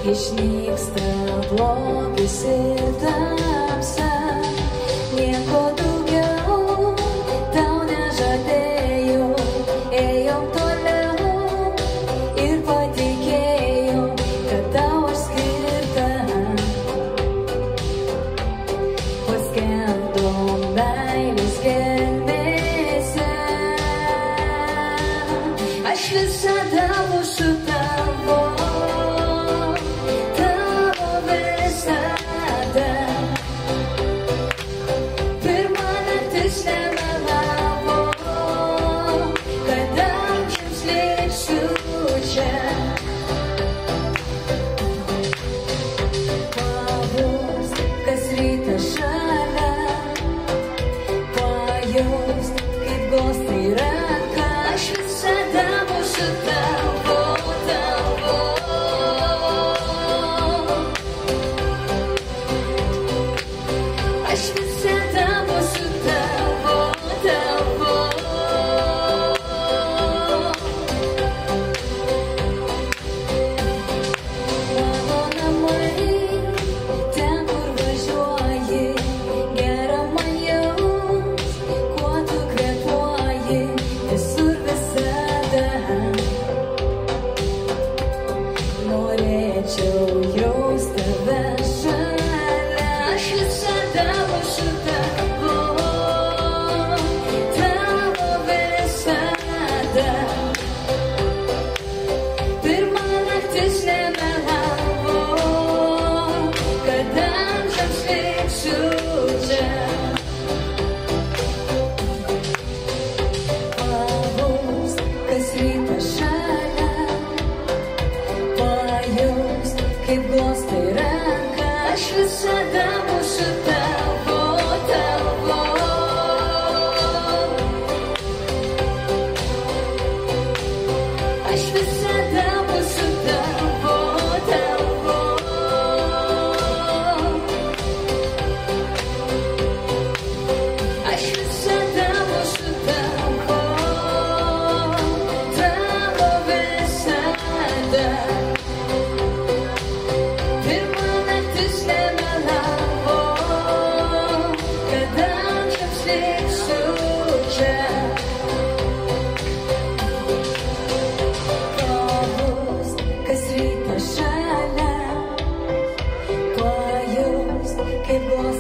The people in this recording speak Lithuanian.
Išnyksta blogis ir tamsa, nieko daugiau tau nežadėjau, ėjom toliau ir patikėjom, kad tau aš skirta. Paskendom meilės gelmėse, aš visada būsiu tavo. Pavos, kas rytą šalia, pajaust, kaip glostai ranką, aš visada būsiu tavo, tavo. Aš visada būsiu tavo, tavo. Norėčiau jaust tave šalia, aš visada būsiu tavo, tavo visada. Pirma naktis nemelavo, kad amžiams liksiu čia. Pavos, kas rytą šalia, kaip glostai ranką, aš visada būsiu tavo, tavo. Aš visada būsiu tavo, tavo. Aš visada būsiu tavo, tavo visada. Pavos, kas rytą šalia, pajaust, kaip glostai